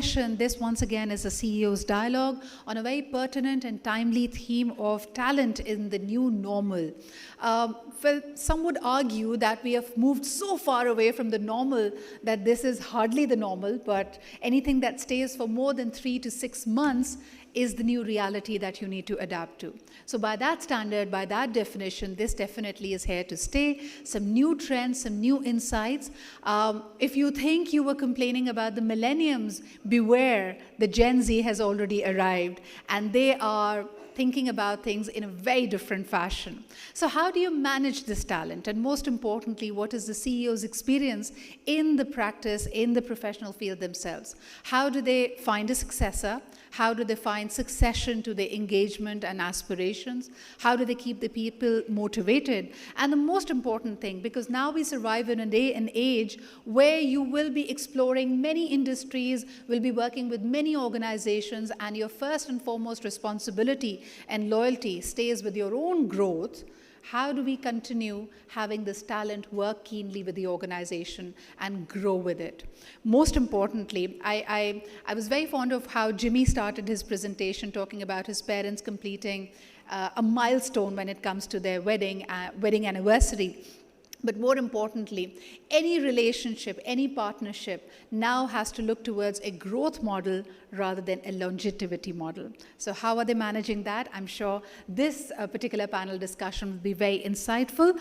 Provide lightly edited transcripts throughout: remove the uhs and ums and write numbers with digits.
session, this once again is a CEO's dialogue on a very pertinent and timely theme of talent in the new normal. Well, some would argue that we have moved so far away from the normal that this is hardly the normal, but anything that stays for more than 3 to 6 months is the new reality that you need to adapt to. So by that standard, by that definition, this definitely is here to stay. Some new trends, some new insights. If you think you were complaining about the millenniums, beware, the Gen Z has already arrived, and they are thinking about things in a very different fashion. So how do you manage this talent? And most importantly, what is the CEO's experience in the practice, in the professional field themselves? How do they find a successor? How do they find succession to their engagement and aspirations? How do they keep the people motivated? And the most important thing, because now we survive in an age where you will be exploring many industries, will be working with many organizations, and your first and foremost responsibility and loyalty stays with your own growth. How do we continue having this talent work keenly with the organization and grow with it? Most importantly, I was very fond of how Jimmy started his presentation talking about his parents completing a milestone when it comes to their wedding anniversary. But more importantly, any relationship, any partnership now has to look towards a growth model rather than a longevity model. So how are they managing that? I'm sure this particular panel discussion will be very insightful.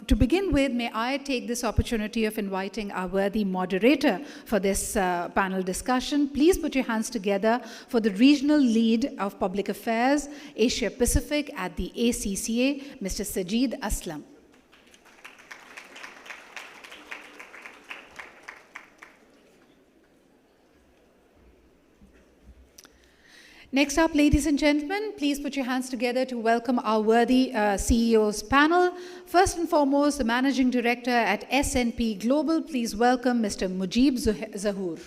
To begin with, may I take this opportunity of inviting our worthy moderator for this panel discussion. Please put your hands together for the Regional Lead of Public Affairs, Asia Pacific at the ACCA, Mr. Sajid Aslam. Next up, ladies and gentlemen, please put your hands together to welcome our worthy CEOs panel. First and foremost, the Managing Director at S&P Global. Please welcome Mr. Mujib Zahoor.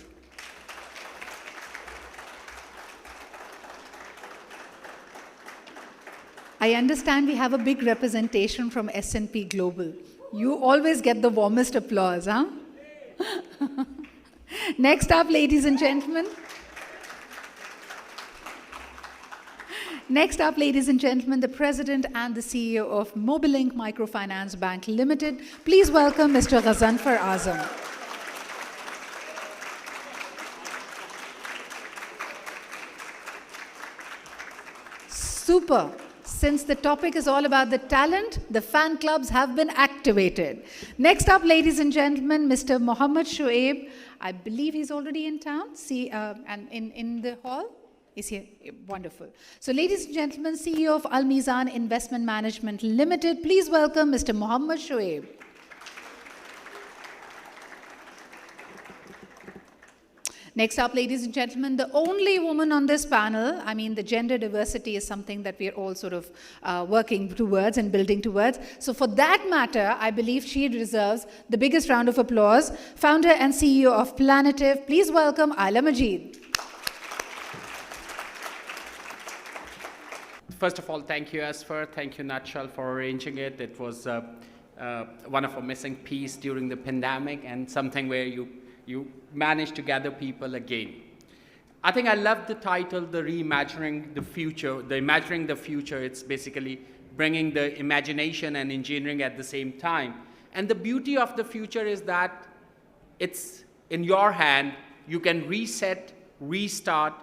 I understand we have a big representation from S&P Global. You always get the warmest applause, huh? Next up, ladies and gentlemen. Next up, ladies and gentlemen, the President and the CEO of Mobilink Microfinance Bank Limited. Please welcome Mr. Ghazanfar Azam. Super. Since the topic is all about the talent, the fan clubs have been activated. Next up, ladies and gentlemen, Mr. Mohammed Shoaib. I believe he's already in town, and in the hall. Is here. Wonderful. So, ladies and gentlemen, CEO of Al Mizan Investment Management Limited, please welcome Mr. Mohammed Shoaib. Next up, ladies and gentlemen, the only woman on this panel. I mean, the gender diversity is something that we're all sort of working towards and building towards. So for that matter, I believe she deserves the biggest round of applause. Founder and CEO of Planitive, please welcome Ayla Majid. First of all, thank you, Asfar. Thank you, Natshal, for arranging it. It was one of a missing piece during the pandemic and something where you managed to gather people again. I think I love the title, the reimagining the future, the imagining the future. It's basically bringing the imagination and engineering at the same time. And the beauty of the future is that it's in your hand. You can reset, restart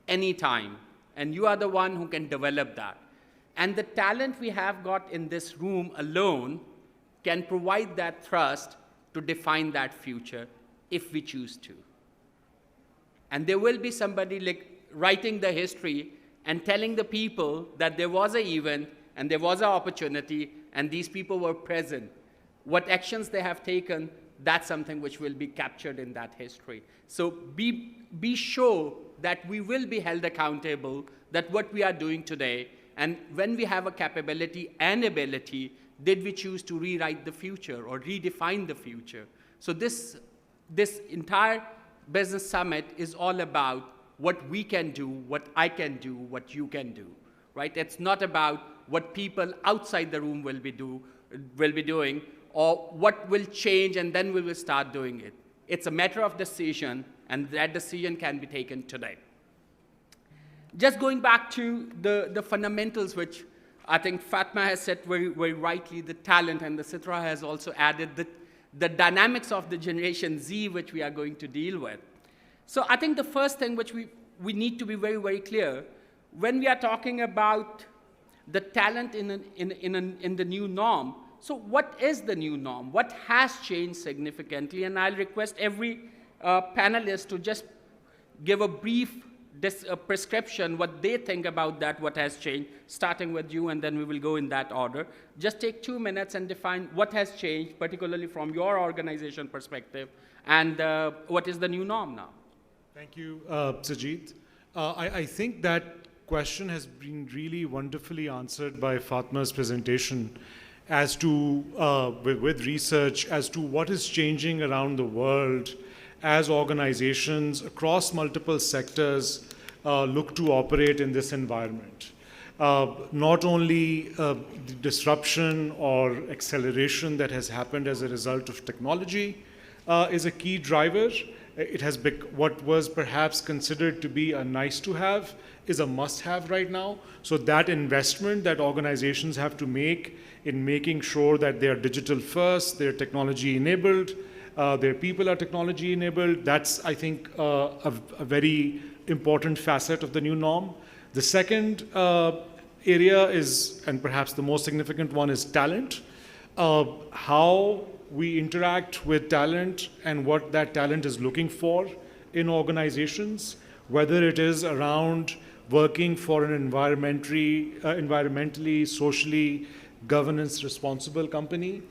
anytime. And you are the one who can develop that. And the talent we have got in this room alone can provide that thrust to define that future if we choose to. And there will be somebody like writing the history and telling the people that there was an event and there was an opportunity and these people were present. What actions they have taken, that's something which will be captured in that history. So be sure that we will be held accountable that what we are doing today, and when we have a capability and ability, did we choose to rewrite the future or redefine the future? So this entire business summit is all about what we can do, what I can do, what you can do, right? It's not about what people outside the room will be doing or what will change and then we will start doing it. It's a matter of decision, and that decision can be taken today. Just going back to the fundamentals, which I think Fatma has said very, very rightly, the talent, and the Sitra has also added the dynamics of the Generation Z, which we are going to deal with. So I think the first thing which we need to be very, very clear, when we are talking about the talent in the new norm, so what is the new norm? What has changed significantly? And I'll request every panelist to just give a brief prescription, what they think about that, what has changed, starting with you, and then we will go in that order. Just take 2 minutes and define what has changed, particularly from your organization perspective, and what is the new norm now. Thank you, Sajid. I think that question has been really wonderfully answered by Fatma's presentation as to, with research, as to what is changing around the world as organizations across multiple sectors look to operate in this environment. Not only the disruption or acceleration that has happened as a result of technology is a key driver. It has what was perhaps considered to be a nice to have is a must have right now. So that investment that organizations have to make in making sure that they are digital first, they're technology enabled, their people are technology enabled, that's, I think, a very important facet of the new norm. The second area is, and perhaps the most significant one, is talent. How we interact with talent and what that talent is looking for in organizations, whether it is around working for an environmentally, socially, governance responsible company,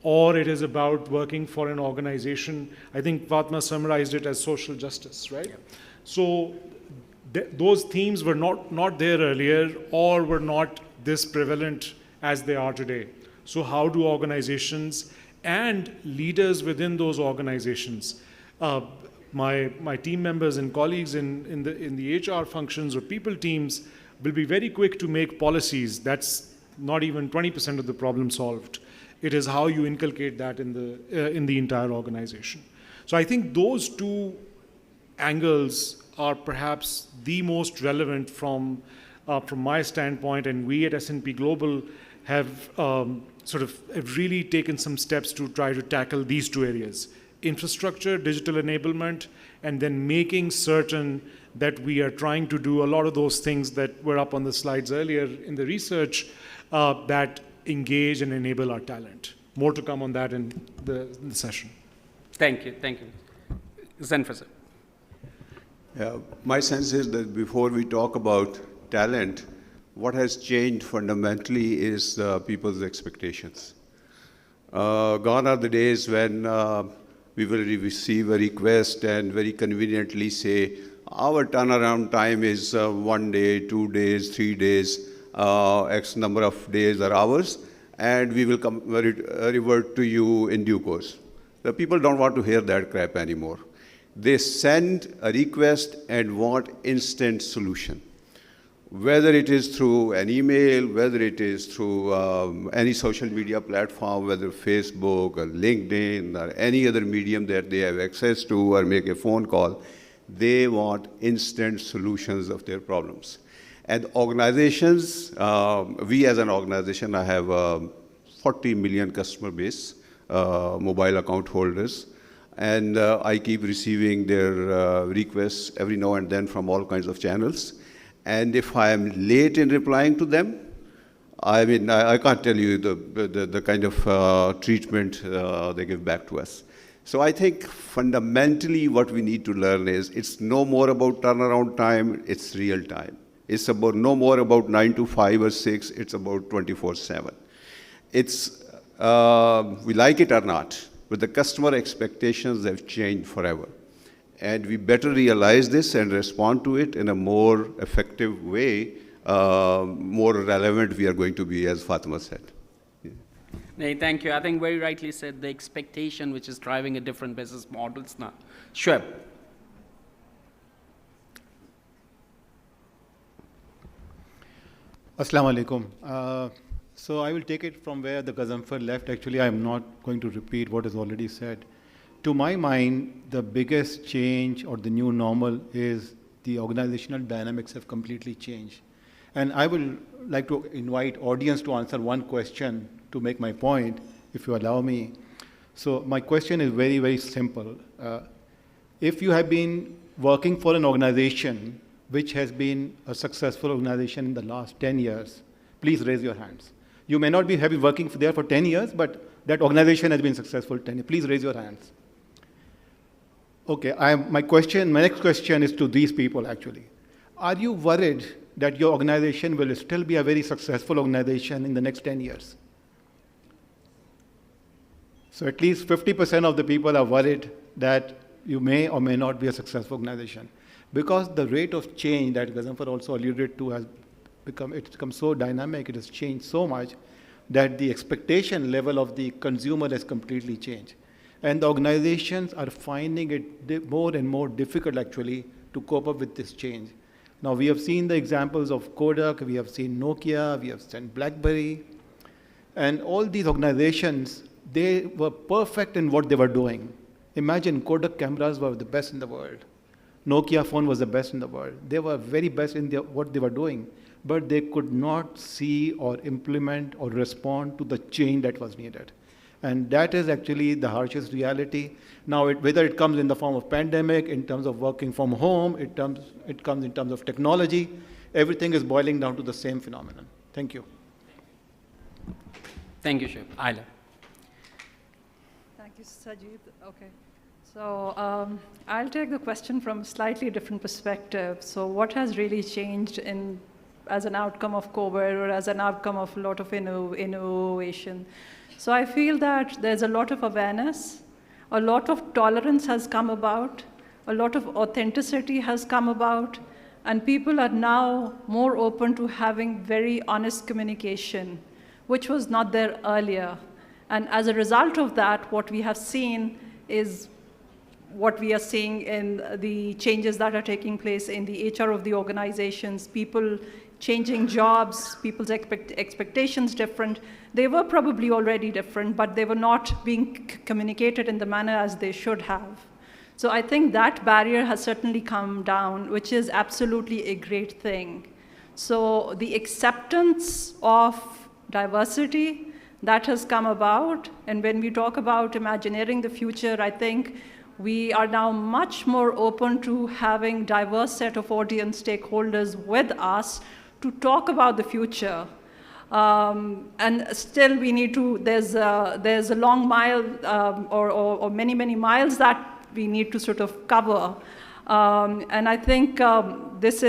or it is about working for an organization. I think Fatma summarized it as social justice, right? Yeah. So those themes were not there earlier, or were not this prevalent as they are today. So how do organizations and leaders within those organizations, my team members and colleagues in the HR functions or people teams will be very quick to make policies. That's not even 20% of the problem solved. It is how you inculcate that in the entire organization. So I think those two angles are perhaps the most relevant from my standpoint, and we at S&P Global have have really taken some steps to try to tackle these two areas: infrastructure, digital enablement, and then making certain that we are trying to do a lot of those things that were up on the slides earlier in the research that engage and enable our talent. More to come on that in the session. Thank you. Zanfar. My sense is that before we talk about talent, what has changed fundamentally is people's expectations. Gone are the days when we will receive a request and very conveniently say, our turnaround time is 1 day, 2 days, 3 days, X number of days or hours, and we will revert to you in due course. The people don't want to hear that crap anymore. They send a request and want instant solution. Whether it is through an email, whether it is through any social media platform, whether Facebook or LinkedIn or any other medium that they have access to, or make a phone call, they want instant solutions of their problems. And organizations, we as an organization, I have 40 million customer base, mobile account holders, and I keep receiving their requests every now and then from all kinds of channels. And if I am late in replying to them, I mean, I can't tell you the kind of treatment they give back to us. So I think fundamentally what we need to learn is it's no more about turnaround time, it's real time. It's about no more about 9 to 5 or 6, it's about 24/7. It's, we like it or not, but the customer expectations have changed forever. And we better realize this and respond to it in a more effective way, more relevant we are going to be, as Fatima said. Yeah. Nee, thank you. I think very rightly said, the expectation which is driving a different business models now. Shweb. Assalamu alaikum. So I will take it from where the Gazanfar left. Actually, I am not going to repeat what is already said. to my mind, the biggest change or the new normal is the organizational dynamics have completely changed. And I would like to invite audience to answer one question to make my point, if you allow me. So my question is very, very simple. If you have been working for an organization which has been a successful organization in the last 10 years, please raise your hands. You may not be have been working there for 10 years, but that organization has been successful 10 years. Please raise your hands. Okay, my next question is to these people actually. Are you worried that your organization will still be a very successful organization in the next 10 years? So at least 50% of the people are worried that you may or may not be a successful organization. Because the rate of change that Gazanfar also alluded to has become so dynamic, it has changed so much that the expectation level of the consumer has completely changed. And the organizations are finding it more and more difficult actually to cope up with this change. Now we have seen the examples of Kodak, we have seen Nokia, we have seen BlackBerry, and all these organizations, they were perfect in what they were doing. Imagine Kodak cameras were the best in the world. Nokia phone was the best in the world. They were very best in what they were doing, but they could not see or implement or respond to the change that was needed. And that is actually the harshest reality. Now, whether it comes in the form of pandemic, in terms of working from home, it comes in terms of technology, everything is boiling down to the same phenomenon. Thank you. Thank you, Shiv. Ayla. Thank you, Sajid. Okay. So I'll take the question from a slightly different perspective. So what has really changed as an outcome of COVID or as an outcome of a lot of innovation? So I feel that there's a lot of awareness, a lot of tolerance has come about, a lot of authenticity has come about, and people are now more open to having very honest communication, which was not there earlier. And as a result of that, what we have seen is what we are seeing in the changes that are taking place in the HR of the organizations, people changing jobs, people's expectations different. They were probably already different, but they were not being communicated in the manner as they should have. So I think that barrier has certainly come down, which is absolutely a great thing. So the acceptance of diversity, that has come about. And when we talk about imagineering the future, I think we are now much more open to having diverse set of audience stakeholders with us to talk about the future. And still we need to, there's a long mile or many, many miles that we need to sort of cover. And I think that's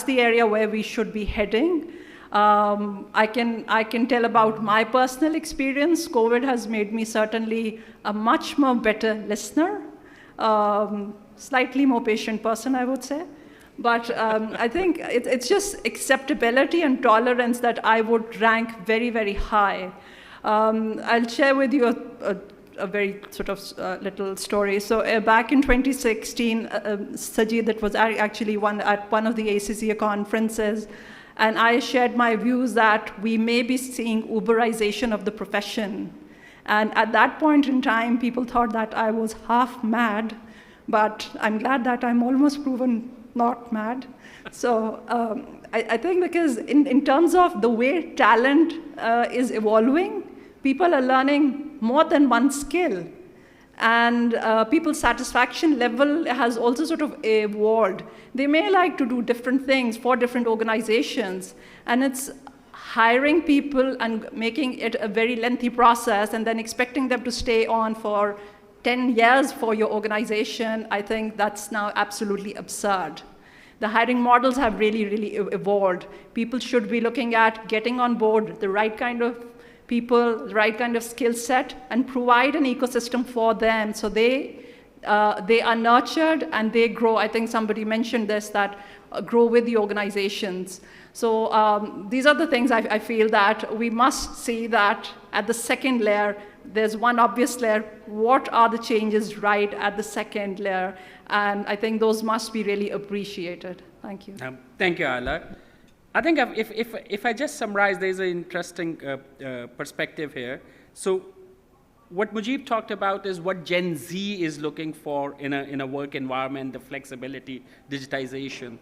the area where we should be heading. I can tell about my personal experience. COVID has made me certainly a much more better listener, slightly more patient person, I would say. But I think it's just acceptability and tolerance that I would rank very, very high. I'll share with you a very sort of little story. So back in 2016, Sajid, that was actually at one of the ACCA conferences, and I shared my views that we may be seeing Uberization of the profession. And at that point in time, people thought that I was half mad, but I'm glad that I'm almost proven not mad. So I think because in terms of the way talent is evolving, people are learning more than one skill. And people's satisfaction level has also sort of evolved. They may like to do different things for different organizations, and it's hiring people and making it a very lengthy process and then expecting them to stay on for 10 years for your organization. I think that's now absolutely absurd. The hiring models have really, really evolved. People should be looking at getting on board the right kind of people, the right kind of skill set, and provide an ecosystem for them so they are nurtured and they grow. I think somebody mentioned this, that grow with the organizations. So these are the things I feel that we must see that at the second layer, there's one obvious layer. What are the changes right at the second layer? And I think those must be really appreciated. Thank you. Thank you, Ayla. I think if I just summarize, there's an interesting perspective here. So what Mujib talked about is what Gen Z is looking for in a work environment, the flexibility, digitization.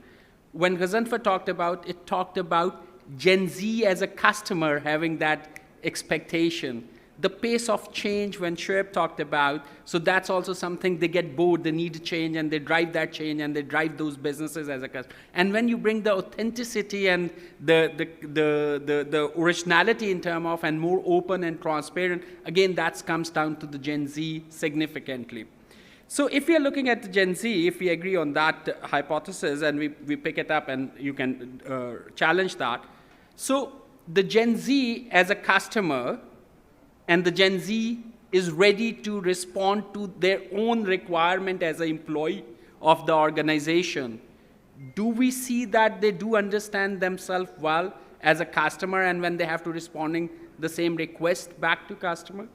When Ghazanfar talked about Gen Z as a customer having that expectation. The pace of change when Shoaib talked about, so that's also something they get bored, they need to change, and they drive that change, and they drive those businesses as a customer. And when you bring the authenticity and the originality in terms of, and more open and transparent, again, that comes down to the Gen Z significantly. So if we are looking at the Gen Z, if we agree on that hypothesis, and we pick it up, and you can challenge that. So the Gen Z as a customer, and the Gen Z is ready to respond to their own requirement as an employee of the organization. Do we see that they do understand themselves well as a customer, and when they have to responding the same request back to customer?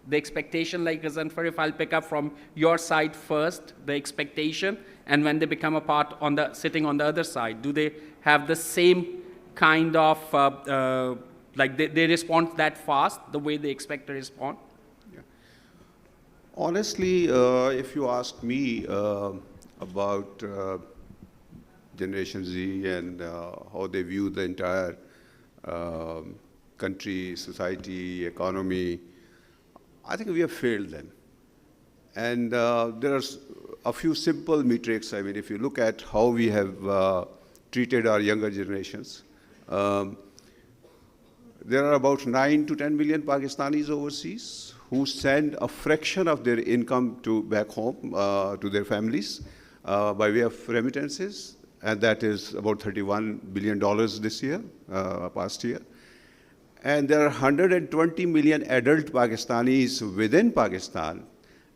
The expectation, like Ghazanfar, if I'll pick up from your side first, the expectation, and when they become a part sitting on the other side, do they have the same kind of like they respond that fast, the way they expect to respond? Yeah. Honestly, if you ask me about Generation Z and how they view the entire country, society, economy, I think we have failed them. And there are a few simple metrics. I mean, if you look at how we have treated our younger generations, there are about 9 to 10 million Pakistanis overseas who send a fraction of their income back home to their families by way of remittances, and that is about $31 billion this year, past year. And there are 120 million adult Pakistanis within Pakistan,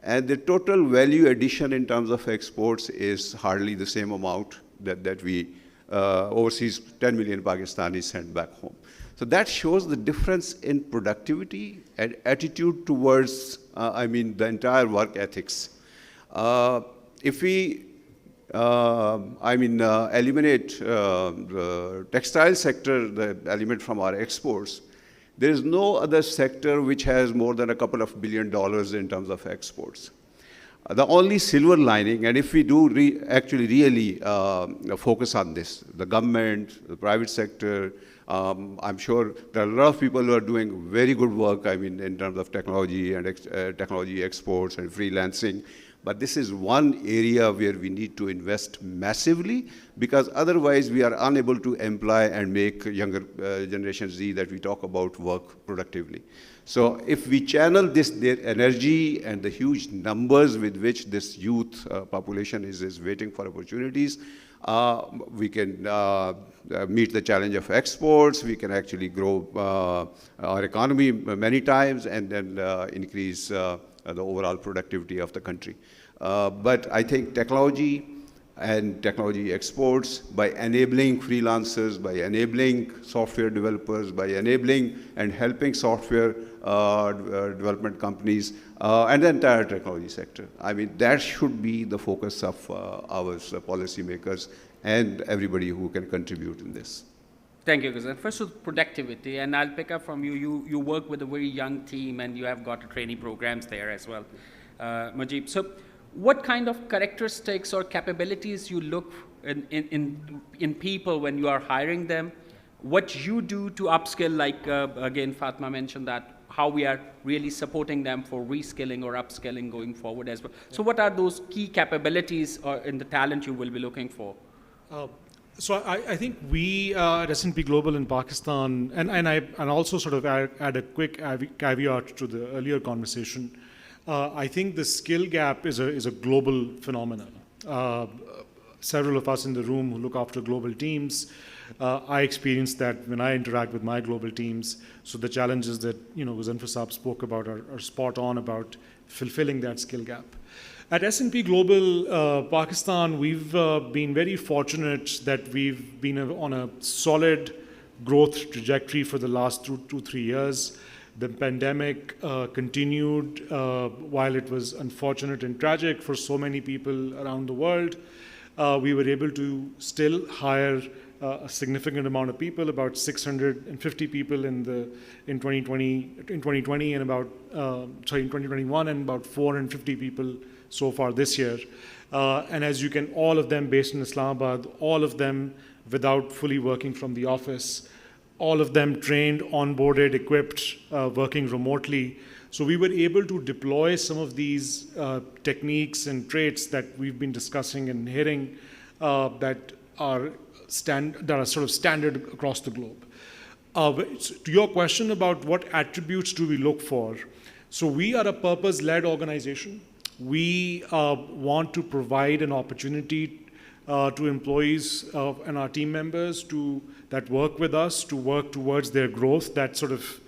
and the total value addition in terms of exports is hardly the same amount that we overseas 10 million Pakistanis send back home. So that shows the difference in productivity and attitude towards, the entire work ethics. If we, eliminate the textile sector, the element from our exports, there is no other sector which has more than a couple of $2 billion in terms of exports. The only silver lining, and if we do actually really focus on this, the government, the private sector, I'm sure there are a lot of people who are doing very good work, in terms of technology and technology exports and freelancing. But this is one area where we need to invest massively, because otherwise we are unable to employ and make younger Generation Z that we talk about work productively. So if we channel their energy and the huge numbers with which this youth population is waiting for opportunities, we can meet the challenge of exports, we can actually grow our economy many times, and then increase the overall productivity of the country. But I think technology and technology exports, by enabling freelancers, by enabling software developers, by enabling and helping software development companies, and the entire technology sector. That should be the focus of our policymakers and everybody who can contribute in this. Thank you, Ghazan. First, with productivity, and I'll pick up from you. You work with a very young team, and you have got training programs there as well, Mujib. So, what kind of characteristics or capabilities you look in people when you are hiring them? What you do to upskill, like again, Fatma mentioned that, how we are really supporting them for reskilling or upskilling going forward as well. So, what are those key capabilities in the talent you will be looking for? So I think we at S&P Global in Pakistan, and also sort of add a quick caveat to the earlier conversation. I think the skill gap is a global phenomenon. Several of us in the room who look after global teams, I experience that when I interact with my global teams. So the challenges that Ghazanfar Saab spoke about are spot on about fulfilling that skill gap. At S&P Global Pakistan, we've been very fortunate that we've been on a solid growth trajectory for the last 2-3 years. The pandemic continued while it was unfortunate and tragic for so many people around the world. we were able to still hire a significant amount of people, about 650 people in 2020 and about in 2021, and about 450 people so far this year. And as you can, all of them based in Islamabad, all of them without fully working from the office, all of them trained, onboarded, equipped, working remotely. So we were able to deploy some of these techniques and traits that we've been discussing and hearing that are sort of standard across the globe. To your question about what attributes do we look for, so we are a purpose-led organization. We want to provide an opportunity to employees and our team members that work with us to work towards their growth. That sort of,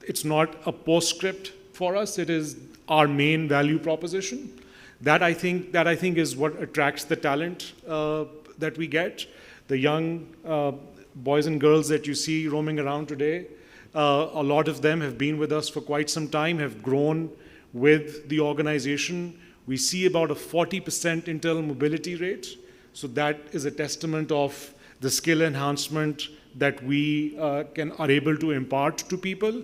it's not a postscript for us. It is our main value proposition. That I think is what attracts the talent that we get. The young boys and girls that you see roaming around today, a lot of them have been with us for quite some time, have grown with the organization. We see about a 40% internal mobility rate. So that is a testament of the skill enhancement that we are able to impart to people.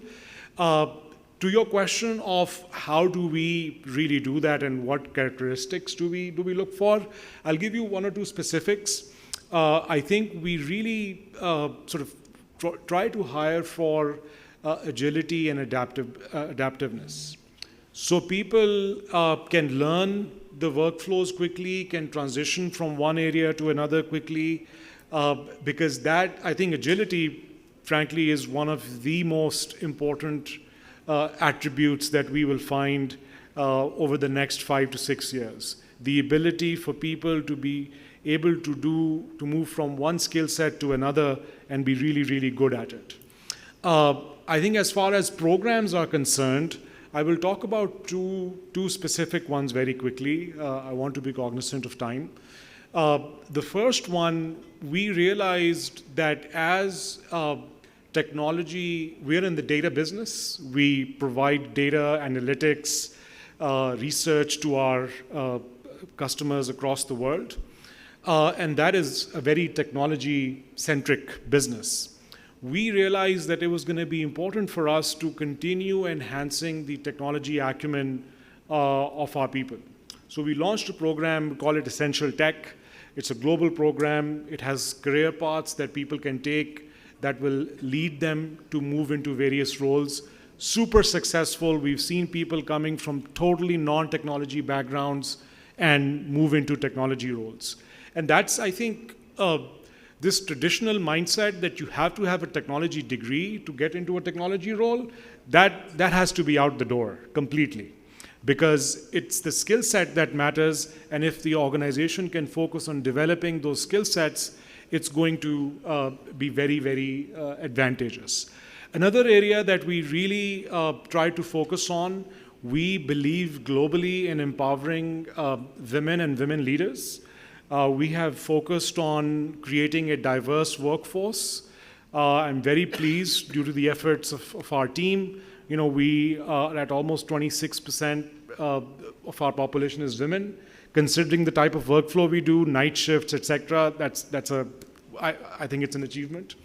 To your question of how do we really do that and what characteristics do we look for, I'll give you one or two specifics. I think we really sort of try to hire for agility and adaptiveness. So people can learn the workflows quickly, can transition from one area to another quickly, because that, I think agility, frankly, is one of the most important attributes that we will find over the next 5 to 6 years. The ability for people to be able to move from one skill set to another and be really, really good at it. I think as far as programs are concerned, I will talk about two specific ones very quickly. I want to be cognizant of time. The first one, we realized that as technology, we're in the data business. We provide data analytics, research to our customers across the world. And that is a very technology-centric business. We realized that it was going to be important for us to continue enhancing the technology acumen of our people. So we launched a program, we call it Essential Tech. It's a global program. It has career paths that people can take that will lead them to move into various roles. Super successful. We've seen people coming from totally non-technology backgrounds and move into technology roles. And that's, I think, this traditional mindset that you have to have a technology degree to get into a technology role, that has to be out the door completely. Because it's the skill set that matters, and if the organization can focus on developing those skill sets, it's going to be very, very advantageous. Another area that we really try to focus on, we believe globally in empowering women and women leaders. We have focused on creating a diverse workforce. I'm very pleased due to the efforts of our team. You know, we are at almost 26% of our population is women. Considering the type of workflow we do, night shifts, etc., I think it's an achievement.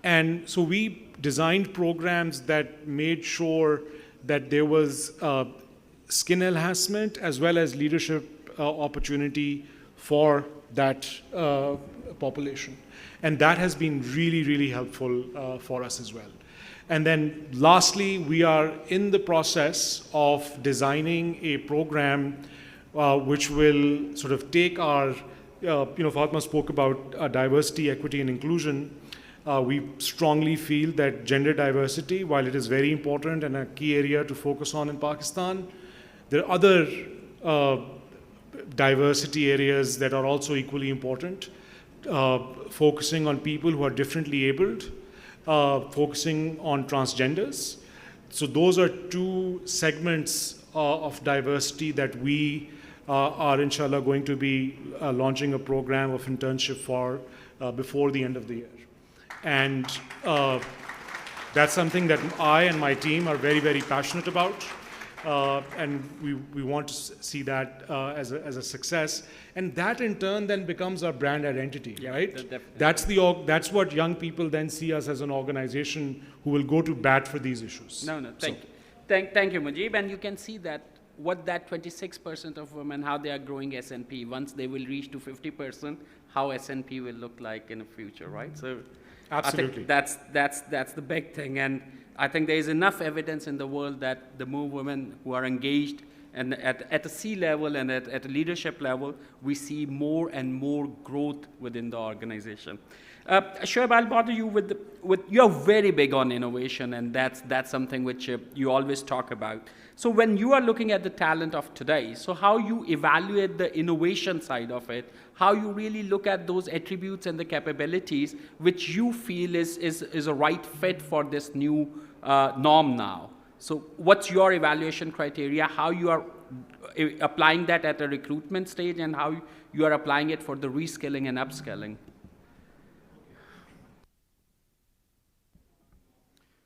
And so we designed programs that made sure that there was skill enhancement as well as leadership opportunity for that population. And that has been really, really helpful for us as well. And then lastly, we are in the process of designing a program which will sort of take our, Fatma spoke about diversity, equity, and inclusion. We strongly feel that gender diversity, while it is very important and a key area to focus on in Pakistan, there are other diversity areas that are also equally important, focusing on people who are differently abled, focusing on transgenders. So those are two segments of diversity that we are inshallah going to be launching a program of internship for before the end of the year. And that's something that I and my team are very, very passionate about. and we want to see that as a success. And that in turn then becomes our brand identity, right? Definitely. That's what young people then see us as an organization who will go to bat for these issues. No, thank you. Thank you, Mujib. And you can see that what that 26% of women, how they are growing S&P. Once they will reach to 50%, how S&P will look like in the future, right? So Absolutely. I think that's the big thing. And I think there is enough evidence in the world that the more women who are engaged and at a C level and at a leadership level, we see more and more growth within the organization. Shoaib, I'll bother you with you're very big on innovation, and that's something which you always talk about. So when you are looking at the talent of today, so how you evaluate the innovation side of it, how you really look at those attributes and the capabilities which you feel is a right fit for this new norm now. So what's your evaluation criteria, how you are applying that at a recruitment stage, and how you are applying it for the reskilling and upskilling?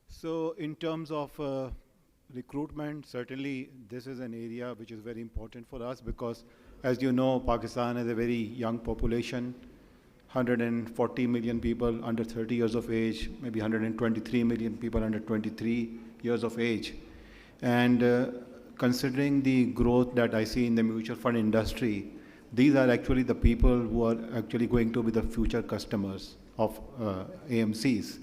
So in terms of recruitment, certainly this is an area which is very important for us because, as you know, Pakistan has a very young population, 140 million people under 30 years of age, maybe 123 million people under 23 years of age. And considering the growth that I see in the mutual fund industry, these are actually the people who are actually going to be the future customers of AMCs.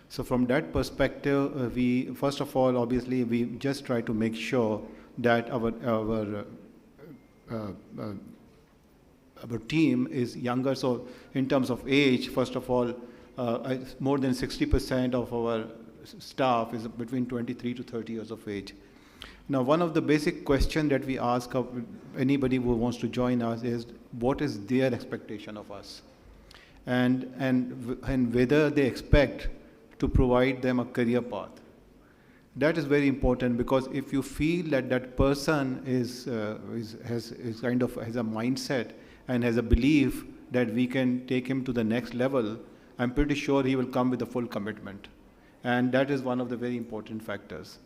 So from that perspective, we, first of all, obviously, we just try to make sure that our team is younger. So in terms of age, first of all, more than 60% of our staff is between 23 to 30 years of age. Now, one of the basic questions that we ask of anybody who wants to join us is, what is their expectation of us? And whether they expect to provide them a career path. That is very important because if you feel that that person has a mindset and has a belief that we can take him to the next level, I'm pretty sure he will come with a full commitment. And that is one of the very important factors.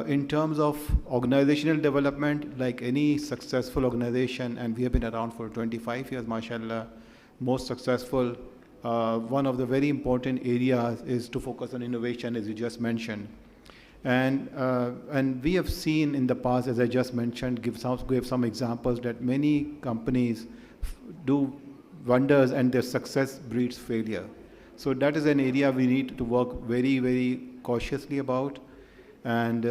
In terms of organizational development, like any successful organization, and we have been around for 25 years, mashallah, most successful, one of the very important areas is to focus on innovation, as you just mentioned. And we have seen in the past, as I just mentioned, give some examples that many companies do wonders and their success breeds failure. So that is an area we need to work very, very cautiously about. And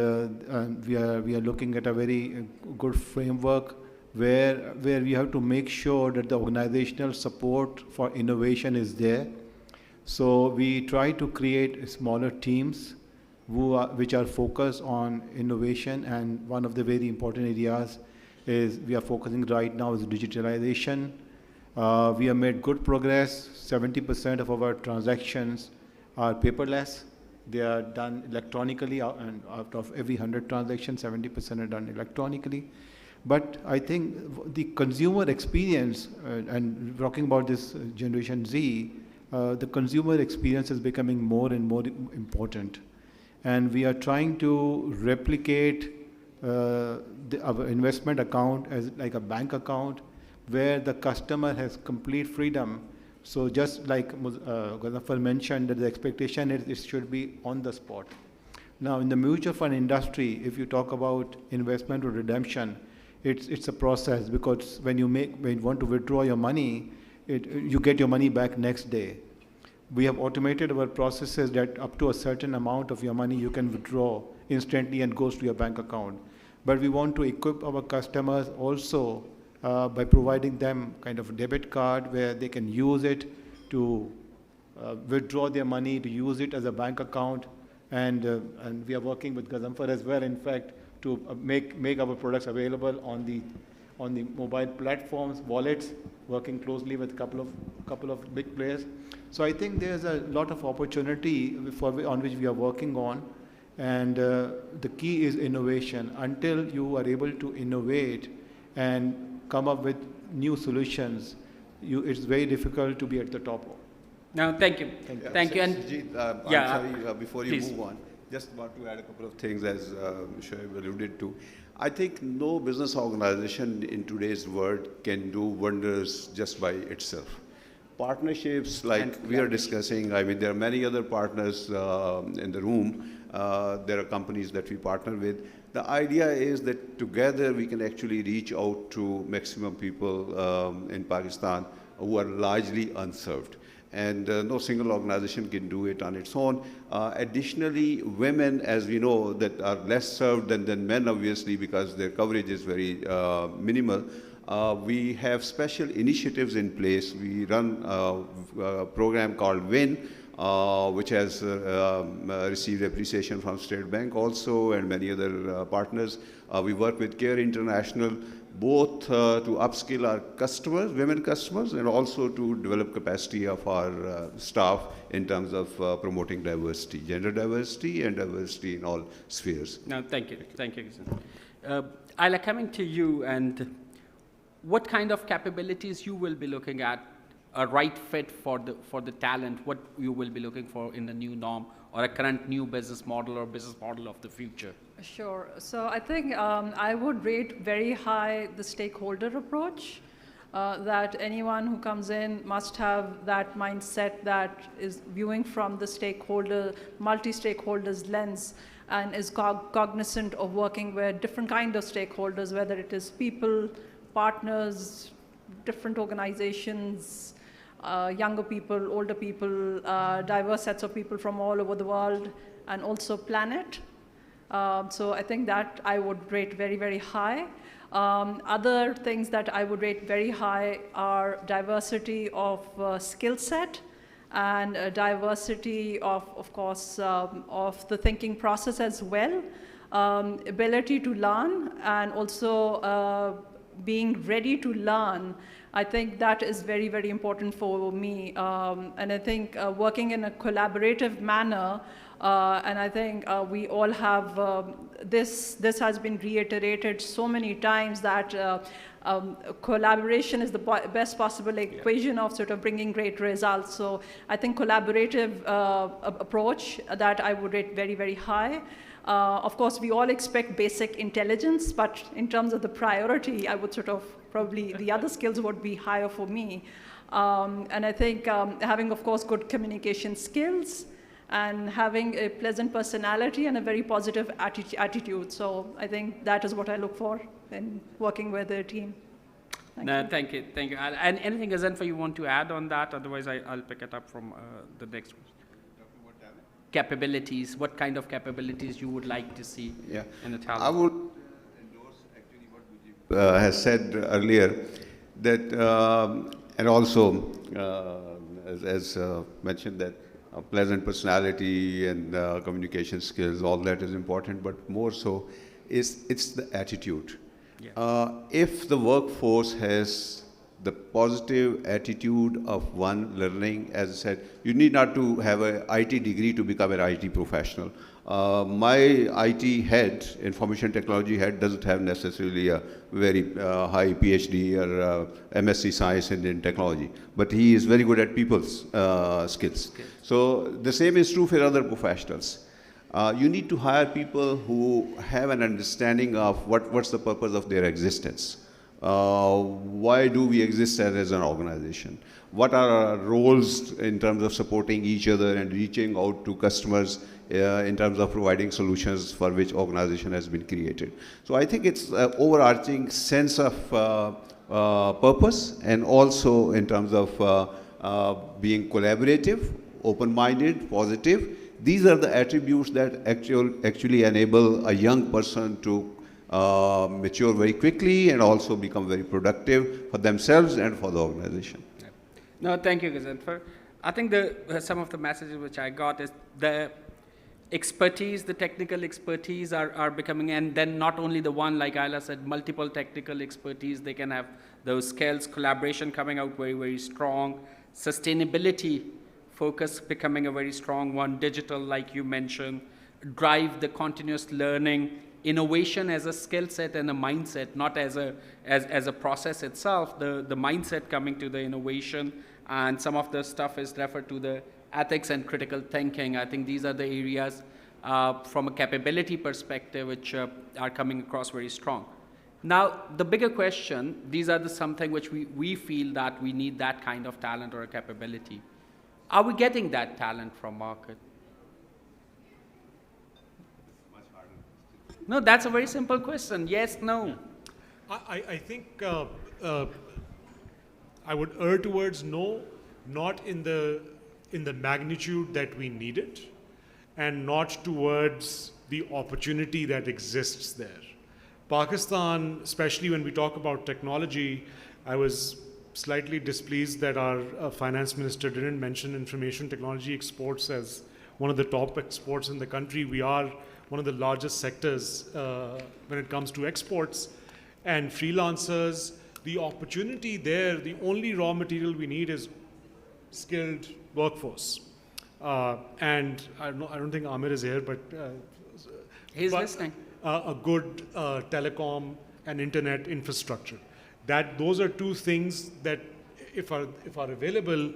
we are looking at a very good framework where we have to make sure that the organizational support for innovation is there. So we try to create smaller teams which are focused on innovation, and one of the very important areas is we are focusing right now is digitalization. We have made good progress. 70% of our transactions are paperless. They are done electronically, and out of every 100 transactions, 70% are done electronically. But I think the consumer experience, and talking about this Generation Z, the consumer experience is becoming more and more important. And we are trying to replicate our investment account as like a bank account where the customer has complete freedom. So just like Ghazaffar mentioned, that the expectation is it should be on the spot. Now in the mutual fund industry, if you talk about investment or redemption, it's a process because when you want to withdraw your money, you get your money back next day. We have automated our processes that up to a certain amount of your money you can withdraw instantly and goes to your bank account. But we want to equip our customers also by providing them kind of a debit card where they can use it to withdraw their money, to use it as a bank account. And we are working with Ghazaffar as well, in fact, to make our products available on the mobile platforms, wallets, working closely with a couple of big players. So I think there's a lot of opportunity on which we are working on. And the key is innovation. Until you are able to innovate and come up with new solutions, it's very difficult to be at the top. No, thank you. Thank you. And Sajid, yeah, I'm sorry, before you please. move on, Just want to add a couple of things as Shoaib alluded to. I think no business organization in today's world can do wonders just by itself. Partnerships like we are discussing, I mean, there are many other partners in the room. There are companies that we partner with. The idea is that together we can actually reach out to maximum people in Pakistan who are largely unserved. And no single organization can do it on its own. Additionally, women, as we know, that are less served than men, obviously, because their coverage is very minimal. We have special initiatives in place. We run a program called WIN, which has received appreciation from State Bank also and many other partners. We work with CARE International, both to upskill our customers, women customers, and also to develop capacity of our staff in terms of promoting diversity, gender diversity and diversity in all spheres. No, thank you. Thank you. Ayla, coming to you, and what kind of capabilities you will be looking at, a right fit for the talent, what you will be looking for in the new norm or a current new business model or business model of the future? Sure. So I think I would rate very high the stakeholder approach, that anyone who comes in must have that mindset that is viewing from the stakeholder, multi-stakeholders lens, and is cognizant of working with different kinds of stakeholders, whether it is people, partners, different organizations, younger people, older people, diverse sets of people from all over the world, and also planet. So I think that I would rate very, very high. Other things that I would rate very high are diversity of skill set and diversity of course, of the thinking process as well. Ability to learn and also being ready to learn. I think that is very, very important for me. And I think working in a collaborative manner, and I think we all have, this has been reiterated so many times that collaboration is the best possible equation of sort of bringing great results. So I think collaborative approach that I would rate very, very high. Of course, we all expect basic intelligence, but in terms of the priority, I would sort of probably the other skills would be higher for me. And I think having, of course, good communication skills and having a pleasant personality and a very positive attitude. So I think that is what I look for in working with a team. Thank you. Thank you. And anything, Azanfa, you want to add on that? Otherwise, I'll pick it up from the next one. Capabilities, what kind of capabilities you would like to see in the talent? I would endorse actually what Mujib has said earlier, that, and also, as mentioned, that a pleasant personality and communication skills, all that is important, but more so it's the attitude. Yeah. If the workforce has the positive attitude of one learning, as I said, you need not to have an IT degree to become an IT professional. My IT head, information technology head, doesn't have necessarily a very high PhD or MSc science in technology, but he is very good at people's skills. Okay. So the same is true for other professionals. You need to hire people who have an understanding of what's the purpose of their existence. Why do we exist as an organization? What are our roles in terms of supporting each other and reaching out to customers in terms of providing solutions for which organization has been created? So I think it's an overarching sense of purpose, and also in terms of being collaborative, open-minded, positive. These are the attributes that actually enable a young person to mature very quickly and also become very productive for themselves and for the organization. Yeah. No, thank you, Gazanfar. I think some of the messages which I got is the expertise, the technical expertise are becoming, and then not only the one, like Ayla said, multiple technical expertise, they can have those skills, collaboration coming out very, very strong, sustainability focus becoming a very strong one, digital, like you mentioned, drive the continuous learning, innovation as a skill set and a mindset, not as a process itself, the mindset coming to the innovation, and some of the stuff is referred to the ethics and critical thinking. I think these are the areas from a capability perspective, which are coming across very strong. Now, the bigger question, these are something which we feel that we need that kind of talent or a capability. Are we getting that talent from market? No, that's a very simple question. Yes, no. I think I would err towards no, not in the magnitude that we need it, and not towards the opportunity that exists there. Pakistan, especially when we talk about technology, I was slightly displeased that our finance minister didn't mention information technology exports as one of the top exports in the country. We are one of the largest sectors when it comes to exports. And freelancers, the opportunity there, the only raw material we need is skilled workforce. And I don't think Amir is here, but He's listening. A good telecom and internet infrastructure. Those are two things that, if are available,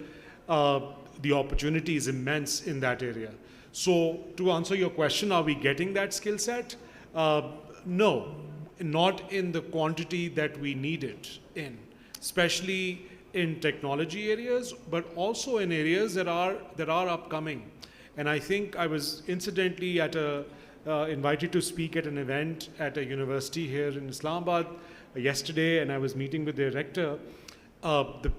the opportunity is immense in that area. So, to answer your question, are we getting that skill set? No, not in the quantity that we need it in, especially in technology areas, but also in areas that are upcoming. And I think I was incidentally invited to speak at an event at a university here in Islamabad yesterday, and I was meeting with the rector. The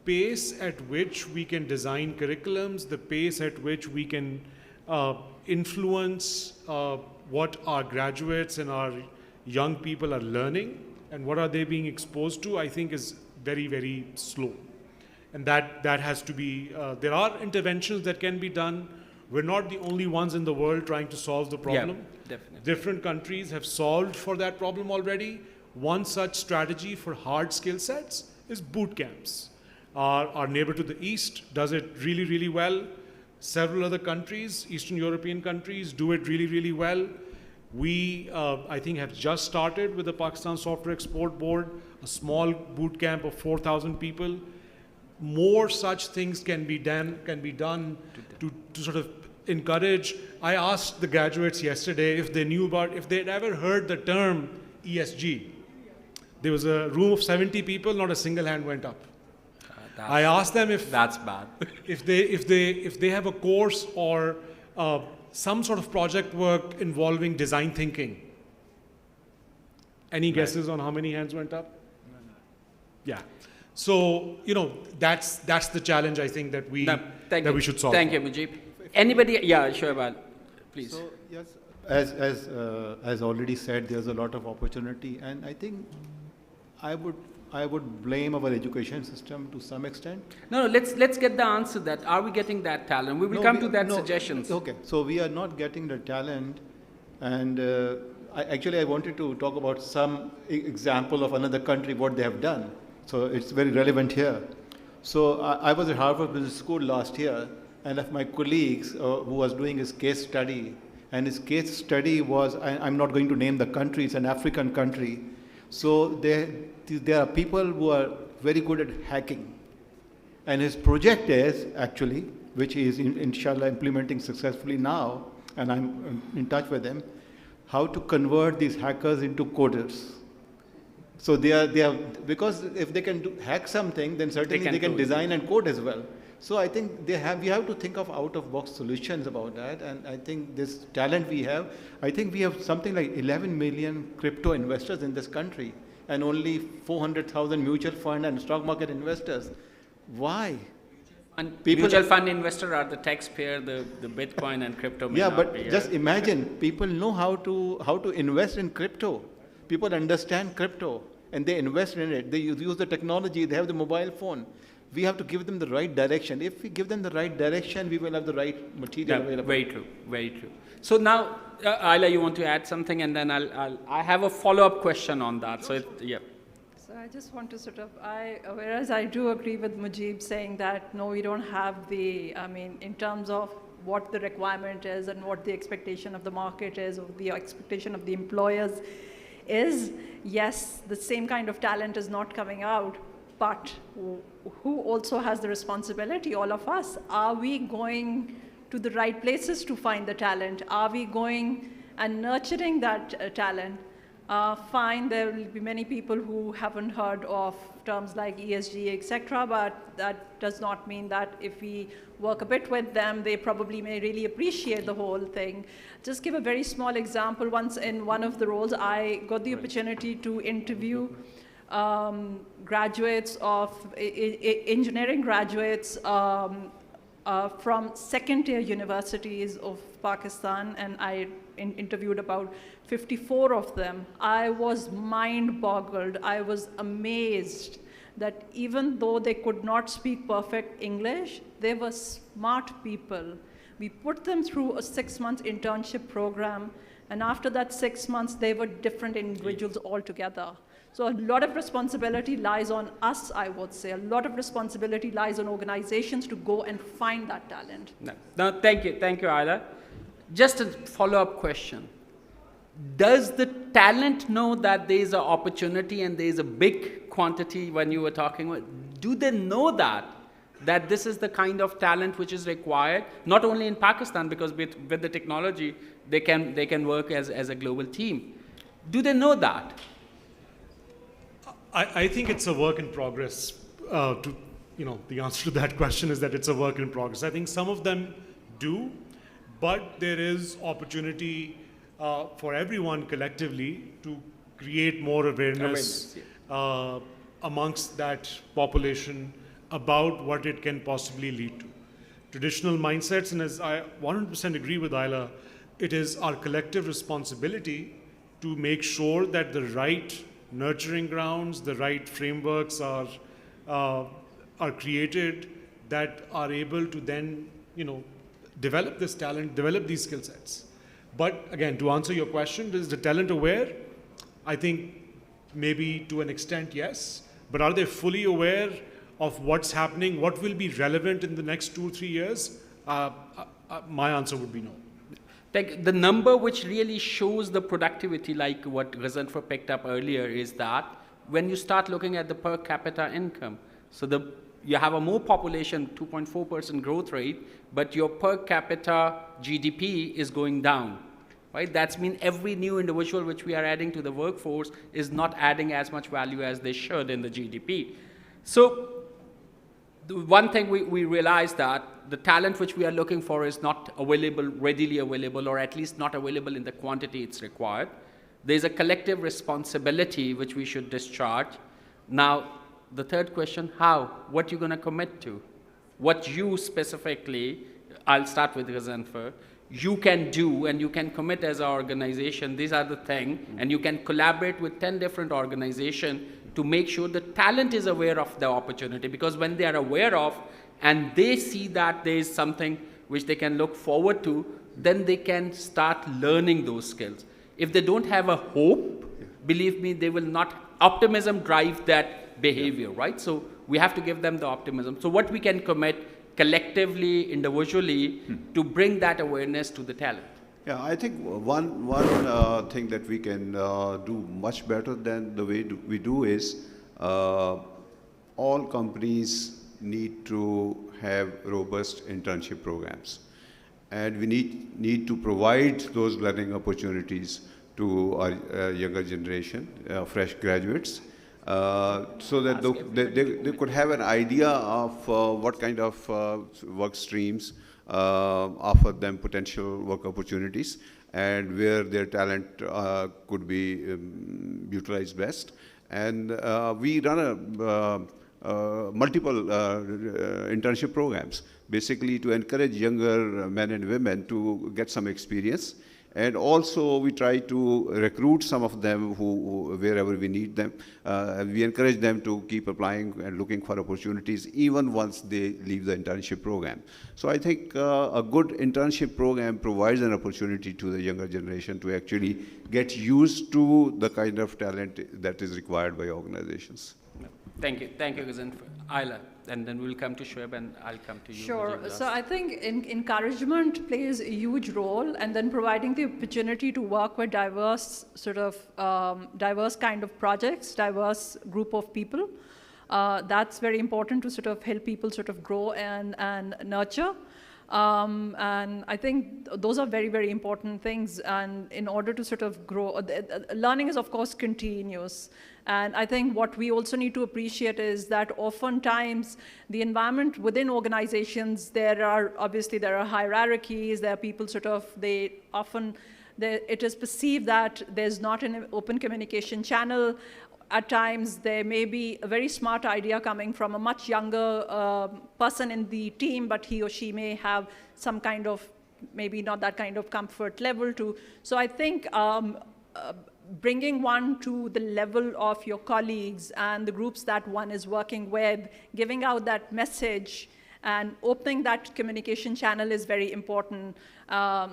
pace at which we can design curriculums, the pace at which we can influence what our graduates and our young people are learning and what are they being exposed to, I think is very, very slow. And that has to be, there are interventions that can be done. We're not the only ones in the world trying to solve the problem. Yeah, definitely. Different countries have solved for that problem already. One such strategy for hard skill sets is boot camps. Our neighbor to the east does it really, really well. Several other countries, Eastern European countries, do it really, really well. We, I think, have just started with the Pakistan Software Export Board, a small boot camp of 4,000 people. More such things can be done to sort of encourage. I asked the graduates yesterday if they'd ever heard the term ESG. There was a room of 70 people, not a single hand went up. I asked them if that's bad. if they have a course or some sort of project work involving design thinking. Any guesses on how many hands went up? Yeah. So, that's the challenge I think that we should solve. Thank you, Mujib. Anybody? Yeah, sure, Val. Please. So, yes, as already said, there's a lot of opportunity, and I think I would blame our education system to some extent. No, let's get the answer to that. Are we getting that talent? We will come to that suggestions. Okay, so we are not getting the talent, and I wanted to talk about some example of another country, what they have done. So it's very relevant here. So I was at Harvard Business School last year, and of my colleagues who was doing his case study, and his case study was, I'm not going to name the country, it's an African country. So there are people who are very good at hacking. And his project is actually, which he is inshallah implementing successfully now, and I'm in touch with him, how to convert these hackers into coders. So they are because if they can hack something, then certainly they can design and code as well. So I think we have to think of out-of-box solutions about that. And I think this talent we have, I think we have something like 11 million crypto investors in this country and only 400,000 mutual fund and stock market investors. Why? And mutual fund investors are the taxpayer, the Bitcoin and crypto may not be. Just imagine, people know how to invest in crypto. People understand crypto and they invest in it. They use the technology, they have the mobile phone. We have to give them the right direction. If we give them the right direction, we will have the right material available. Very true, very true. So now, Ayla, you want to add something, and then I have a follow-up question on that. So yeah. So I just want to whereas I do agree with Mujib saying that, no, we don't have in terms of what the requirement is and what the expectation of the market is, or the expectation of the employers is, yes, the same kind of talent is not coming out, but who also has the responsibility? All of us. Are we going to the right places to find the talent? Are we going and nurturing that talent? Fine, there will be many people who haven't heard of terms like ESG, etc., but that does not mean that if we work a bit with them, they probably may really appreciate the whole thing. Just give a very small example. Once in one of the roles, I got the opportunity to interview graduates of engineering graduates from second-tier universities of Pakistan, and I interviewed about 54 of them. I was mind-boggled. I was amazed that even though they could not speak perfect English, they were smart people. We put them through a 6-month internship program, and after that 6 months, they were different individuals altogether. So a lot of responsibility lies on us, I would say. A lot of responsibility lies on organizations to go and find that talent. No, thank you, Ayla. Just a follow-up question. Does the talent know that there is an opportunity and there is a big quantity when you were talking about? Do they know that this is the kind of talent which is required, not only in Pakistan, because with the technology, they can work as a global team. Do they know that? I think it's a work in progress. The answer to that question is that it's a work in progress. I think some of them do, but there is opportunity for everyone collectively to create more awareness amongst that population about what it can possibly lead to. Traditional mindsets, and as I 100% agree with Ayla, it is our collective responsibility to make sure that the right nurturing grounds, the right frameworks are created that are able to then, develop this talent, develop these skill sets. But again, to answer your question, is the talent aware? I think maybe to an extent, yes. But are they fully aware of what's happening, what will be relevant in the next 2 or 3 years? My answer would be no. Like the number which really shows the productivity, like what Ghazanfar picked up earlier, is that when you start looking at the per capita income, so you have a more population, 2.4% growth rate, but your per capita GDP is going down, right? That's mean every new individual which we are adding to the workforce is not adding as much value as they should in the GDP. So the one thing we realize that the talent which we are looking for is not available, readily available, or at least not available in the quantity it's required. There's a collective responsibility which we should discharge. Now, the third question, how? What you're going to commit to? What you specifically, I'll start with Ghazanfar, you can do and you can commit as an organization, these are the things, and you can collaborate with 10 different organizations to make sure the talent is aware of the opportunity, because when they are aware of and they see that there is something which they can look forward to, then they can start learning those skills. If they don't have a hope, believe me, they will not, optimism drive that behavior, right? So we have to give them the optimism. So what we can commit collectively, individually, to bring that awareness to the talent. Yeah, I think one thing that we can do much better than the way we do is all companies need to have robust internship programs. And we need to provide those learning opportunities to our younger generation, fresh graduates, so that they could have an idea of what kind of work streams offer them potential work opportunities and where their talent could be utilized best. And we run multiple internship programs, basically to encourage younger men and women to get some experience. And also we try to recruit some of them who wherever we need them. We encourage them to keep applying and looking for opportunities even once they leave the internship program. So I think a good internship program provides an opportunity to the younger generation to actually get used to the kind of talent that is required by organizations. Thank you, Ghazanfar. Ayla, and then we'll come to Shoaib and I'll come to you. Sure. So I think encouragement plays a huge role, and then providing the opportunity to work with diverse diverse kind of projects, diverse group of people. That's very important to help people grow and nurture. And I think those are very, very important things. And in order to sort of grow, learning is of course continuous. And I think what we also need to appreciate is that oftentimes the environment within organizations, there are hierarchies, there are people it is perceived that there's not an open communication channel. At times, there may be a very smart idea coming from a much younger person in the team, but he or she may have some kind of, maybe not that kind of comfort level to. So I think bringing one to the level of your colleagues and the groups that one is working with, giving out that message and opening that communication channel is very important.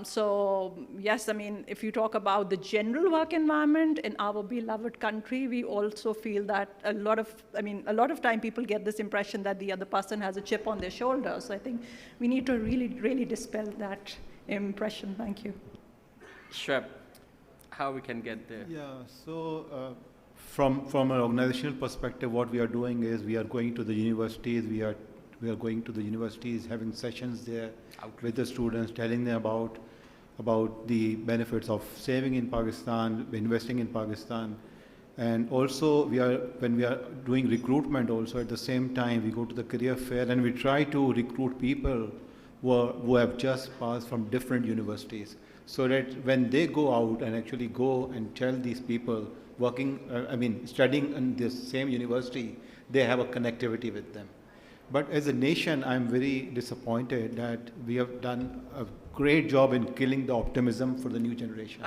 So yes, I mean, if you talk about the general work environment in our beloved country, we also feel that a lot of time people get this impression that the other person has a chip on their shoulder. So I think we need to really, really dispel that impression. Thank you. Sure. How we can get there? Yeah, so from an organizational perspective, what we are doing is we are going to the universities, we are going to the universities, having sessions there with the students, telling them about the benefits of saving in Pakistan, investing in Pakistan. And also, when we are doing recruitment also, at the same time, we go to the career fair and we try to recruit people who have just passed from different universities, so that when they go out and actually go and tell these people studying in this same university, they have a connectivity with them. But as a nation, I'm very disappointed that we have done a great job in killing the optimism for the new generation.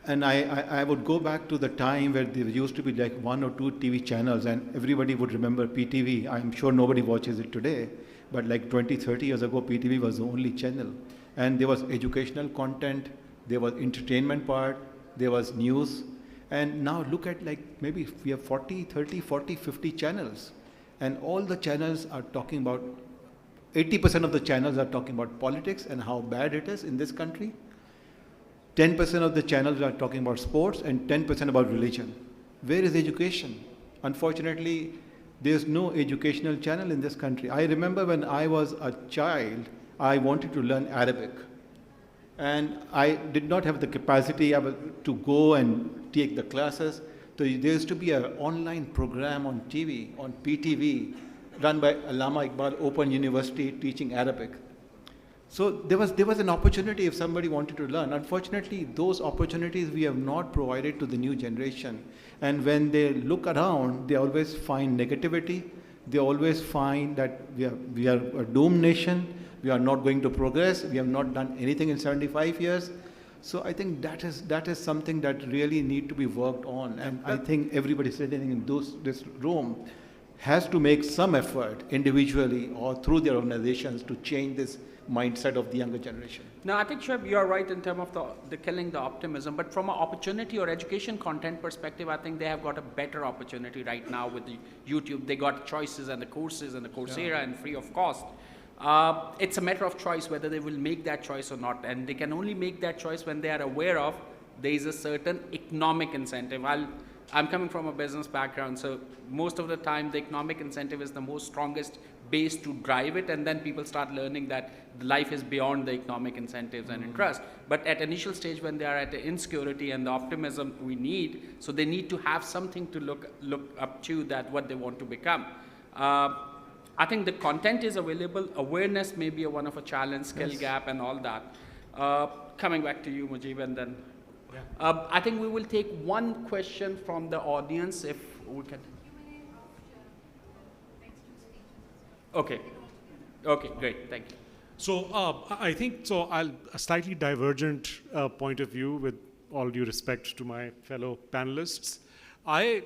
And I would go back to the time where there used to be like 1 or 2 TV channels, and everybody would remember PTV. I'm sure nobody watches it today, but like 20, 30 years ago, PTV was the only channel. And there was educational content, there was entertainment part, there was news. And now look at maybe we have 40, 30, 40, 50 channels. And all the channels are talking about, 80% of the channels are talking about politics and how bad it is in this country. 10% of the channels are talking about sports and 10% about religion. Where is education? Unfortunately, there's no educational channel in this country. I remember when I was a child, I wanted to learn Arabic. And I did not have the capacity to go and take the classes. So there used to be an online program on TV, on PTV, run by Allama Iqbal Open University, teaching Arabic. So there was an opportunity if somebody wanted to learn. Unfortunately, those opportunities we have not provided to the new generation. And when they look around, they always find negativity. They always find that we are a doomed nation. We are not going to progress. We have not done anything in 75 years. So I think that is something that really need to be worked on. And I think everybody sitting in this room has to make some effort individually or through their organizations to change this mindset of the younger generation. No, I think, Shweb, you're right in terms of the killing the optimism, but from an opportunity or education content perspective, I think they have got a better opportunity right now with the YouTube. They got choices and the courses and the Coursera and free of cost. It's a matter of choice whether they will make that choice or not, and they can only make that choice when they are aware of there is a certain economic incentive. I'm coming from a business background, so most of the time the economic incentive is the most strongest base to drive it, and then people start learning that life is beyond the economic incentives and interest. But at initial stage when they are at the insecurity and the optimism we need, so they need to have something to look up to, that what they want to become. I think the content is available, awareness may be one of a challenge, skill gap and all that. Coming back to you, Mujib, and then I think we will take one question from the audience if we can. Okay, great, thank you. So I think, I'll a slightly divergent point of view with all due respect to my fellow panelists. I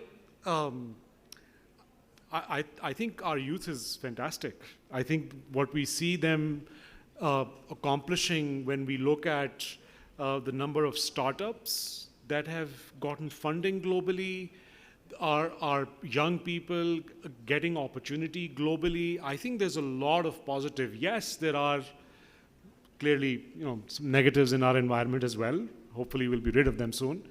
think our youth is fantastic. I think what we see them accomplishing when we look at the number of startups that have gotten funding globally, our young people getting opportunity globally, I think there's a lot of positive. Yes, there are clearly some negatives in our environment as well. Hopefully we'll be rid of them soon.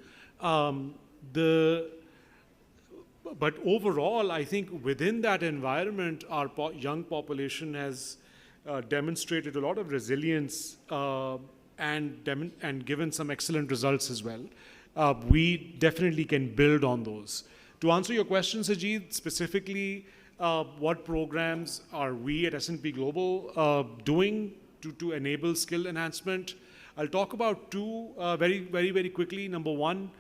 But overall, I think within that environment, our young population has demonstrated a lot of resilience and given some excellent results as well. We definitely can build on those. To answer your question, Sajid, specifically, what programs are we at S&P Global doing to enable skill enhancement? I'll talk about two very quickly. Number one,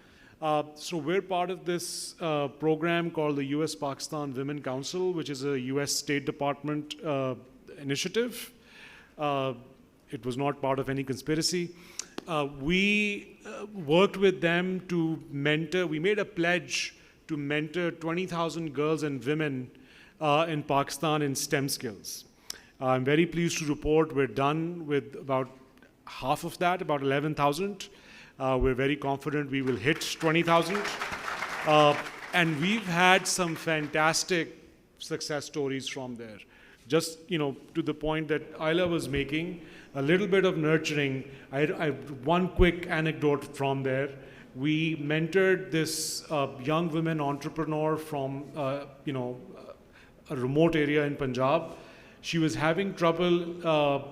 so we're part of this program called the US-Pakistan Women Council, which is a US State Department initiative. It was not part of any conspiracy. We worked with them to mentor. We made a pledge to mentor 20,000 girls and women in Pakistan in STEM skills. I'm very pleased to report we're done with about half of that, about 11,000. We're very confident we will hit 20,000. And we've had some fantastic success stories from there. Just, to the point that Ayla was making, a little bit of nurturing. I one quick anecdote from there. We mentored this young women entrepreneur from, a remote area in Punjab. She was having trouble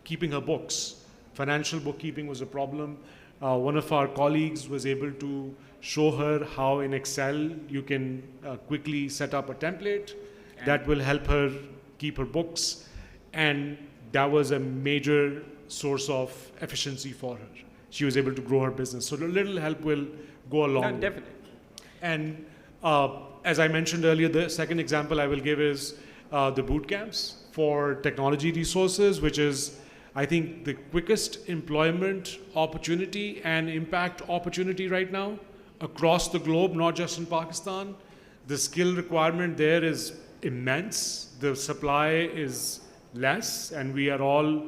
keeping her books. Financial bookkeeping was a problem. One of our colleagues was able to show her how in Excel you can quickly set up a template that will help her keep her books. And that was a major source of efficiency for her. She was able to grow her business. So a little help will go a long way. Definitely. And as I mentioned earlier, the second example I will give is the boot camps for technology resources, which is, I think, the quickest employment opportunity and impact opportunity right now across the globe, not just in Pakistan. The skill requirement there is immense. The supply is less, and we are all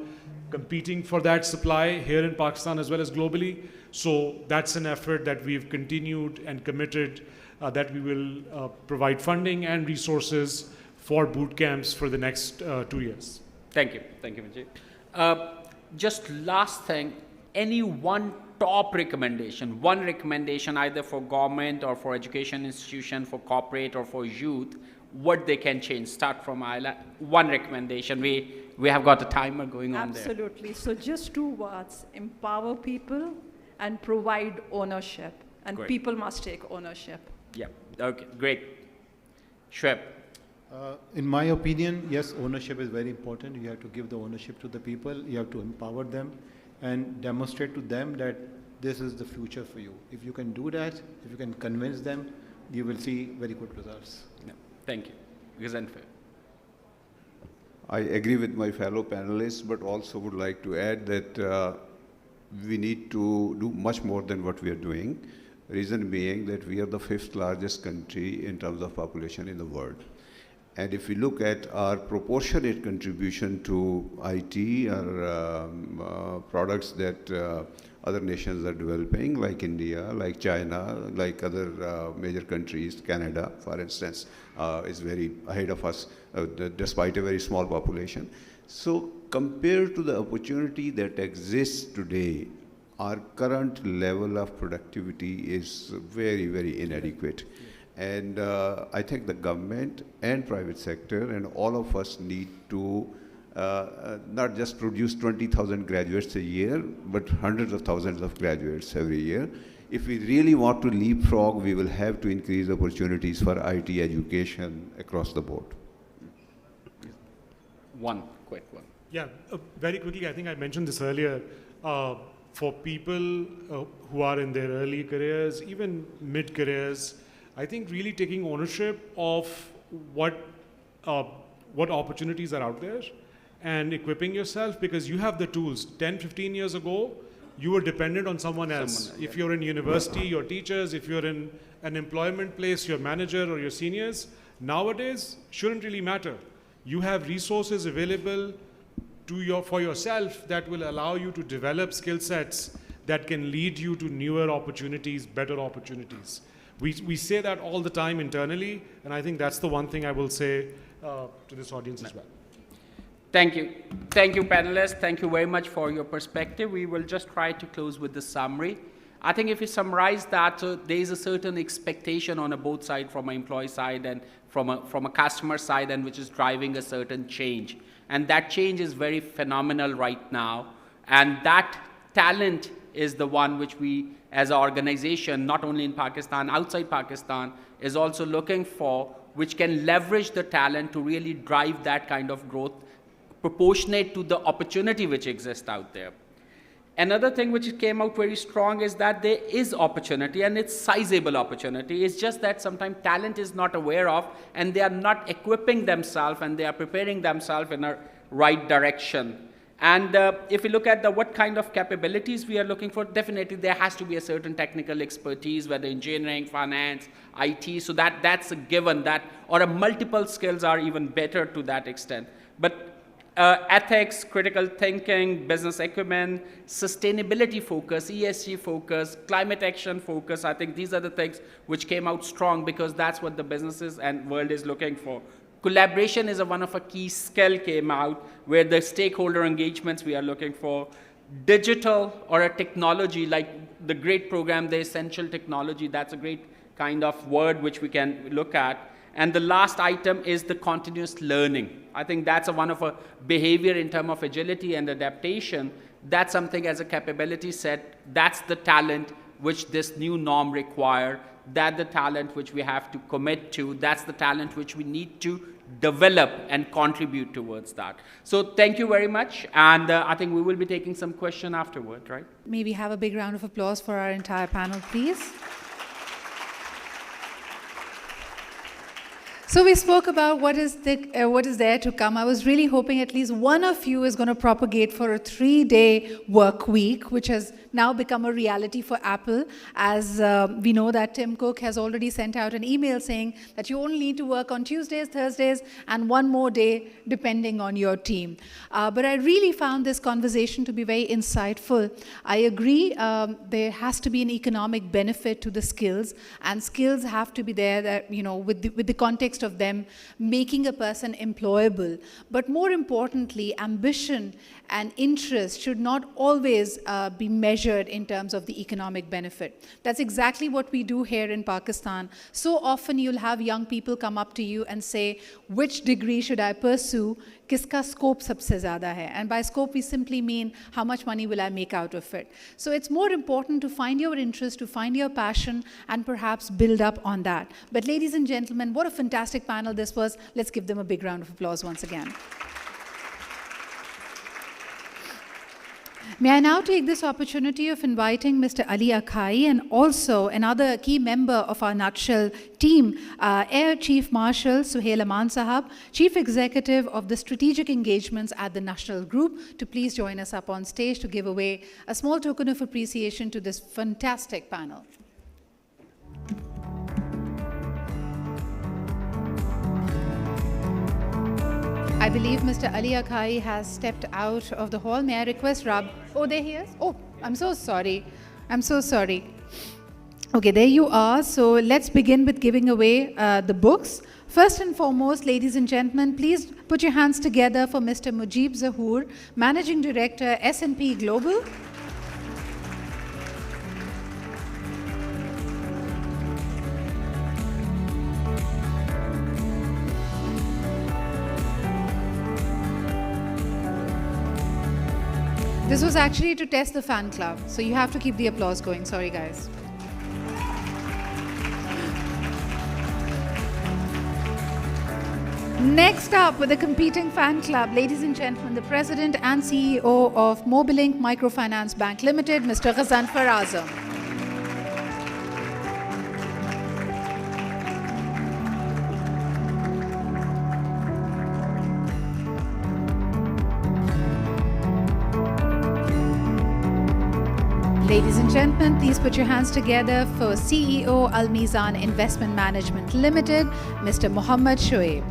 competing for that supply here in Pakistan as well as globally. So that's an effort that we've continued and committed that we will provide funding and resources for boot camps for the next 2 years. Thank you, Vijay. Just last thing, any one top recommendation, either for government or for education institution, for corporate or for youth, what they can change? Start from Ayla. One recommendation. We have got a timer going on there. Absolutely. So just 2 words: empower people and provide ownership. And Great. people must take ownership. Yeah. Okay. Great. Shweb. In my opinion, yes, ownership is very important. You have to give the ownership to the people. You have to empower them and demonstrate to them that this is the future for you. If you can do that, if you can convince them, you will see very good results. Yeah. Thank you. Gazanfer. I agree with my fellow panelists, but also would like to add that we need to do much more than what we are doing. Reason being that we are the 5th largest country in terms of population in the world. And if we look at our proportionate contribution to IT or products that other nations are developing, like India, like China, like other major countries, Canada, for instance, is very ahead of us, despite a very small population. So compared to the opportunity that exists today, our current level of productivity is very, very inadequate. And I think the government and private sector and all of us need to not just produce 20,000 graduates a year, but hundreds of thousands of graduates every year. If we really want to leapfrog, we will have to increase opportunities for IT education across the board. One quick one. Yeah, very quickly, I think I mentioned this earlier. For people who are in their early careers, even mid-careers, I think really taking ownership of what opportunities are out there and equipping yourself, because you have the tools. 10, 15 years ago, you were dependent on someone else. If you're in university, your teachers. If you're in an employment place, your manager or your seniors. Nowadays, shouldn't really matter. You have resources available for yourself that will allow you to develop skill sets that can lead you to newer opportunities, better opportunities. We say that all the time internally, and I think that's the one thing I will say to this audience as well. Thank you. Thank you, panelists. Thank you very much for your perspective. We will just try to close with the summary. I think if you summarize that, there is a certain expectation on a both side, from an employee side and from a customer side, and which is driving a certain change. And that change is very phenomenal right now. And that talent is the one which we, as an organization, not only in Pakistan, outside Pakistan, is also looking for, which can leverage the talent to really drive that kind of growth proportionate to the opportunity which exists out there. Another thing which came out very strong is that there is opportunity, and it's sizable opportunity. It's just that sometimes talent is not aware of, and they are not equipping themselves, and they are preparing themselves in a right direction. And if you look at what kind of capabilities we are looking for, definitely there has to be a certain technical expertise, whether engineering, finance, IT, so that's a given, that, or a multiple skills are even better to that extent. But ethics, critical thinking, business acumen, sustainability focus, ESG focus, climate action focus, I think these are the things which came out strong, because that's what the businesses and world is looking for. Collaboration is one of a key skill came out, where the stakeholder engagements we are looking for. Digital or a technology, like the great program, the essential technology, that's a great kind of word which we can look at. And the last item is the continuous learning. I think that's one of a behavior in terms of agility and adaptation. That's something as a capability set. That's the talent which this new norm require. That's the talent which we have to commit to. That's the talent which we need to develop and contribute towards that. So thank you very much. And I think we will be taking some question afterward, right? Maybe have a big round of applause for our entire panel, please. So we spoke about what is there to come. I was really hoping at least one of you is going to propagate for a 3-day work week, which has now become a reality for Apple, as we know that Tim Cook has already sent out an email saying that you only need to work on Tuesdays, Thursdays, and one more day, depending on your team. But I really found this conversation to be very insightful. I agree, there has to be an economic benefit to the skills, and skills have to be there that, with the context of them making a person employable. But more importantly, ambition and interest should not always be measured in terms of the economic benefit. That's exactly what we do here in Pakistan. So often you'll have young people come up to you and say, which degree should I pursue? Kiska scope sabse zyada hai? And by scope, we simply mean how much money will I make out of it. So it's more important to find your interest, to find your passion, and perhaps build up on that. But ladies and gentlemen, what a fantastic panel this was. Let's give them a big round of applause once again. May I now take this opportunity of inviting Mr. Ali Akai and also another key member of our Nutshell team, Air Chief Marshal Suhail Aman Sahab, Chief Executive of the Strategic Engagements at the National Group, to please join us up on stage to give away a small token of appreciation to this fantastic panel. I believe Mr. Ali Akai has stepped out of the hall. May I request Rab? Oh, there he is? Oh, I'm so sorry. I'm so sorry. Okay, there you are. So let's begin with giving away the books. First and foremost, ladies and gentlemen, please put your hands together for Mr. Mujib Zahoor, Managing Director, S&P Global. This was actually to test the fan club, so you have to keep the applause going. Sorry, guys. Next up, with the competing fan club, ladies and gentlemen, the President and CEO of Mobilink Microfinance Bank Limited, Mr. Ghazanfar Azam. Ladies and gentlemen, please put your hands together for CEO Al Mizan Investment Management Limited, Mr. Mohammad Shoaib.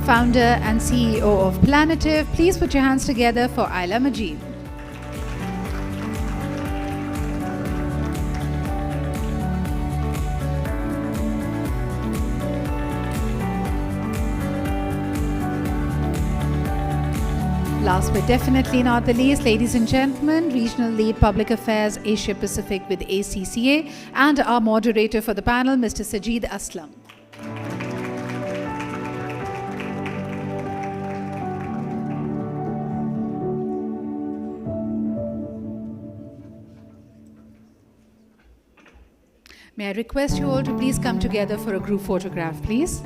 Founder and CEO of Planative, please put your hands together for Ayla Majid. last but definitely not the least, ladies and gentlemen, Regional Lead Public Affairs Asia Pacific with ACCA and our moderator for the panel, Mr. Sajid Aslam. May I request you all to please come together for a group photograph, please?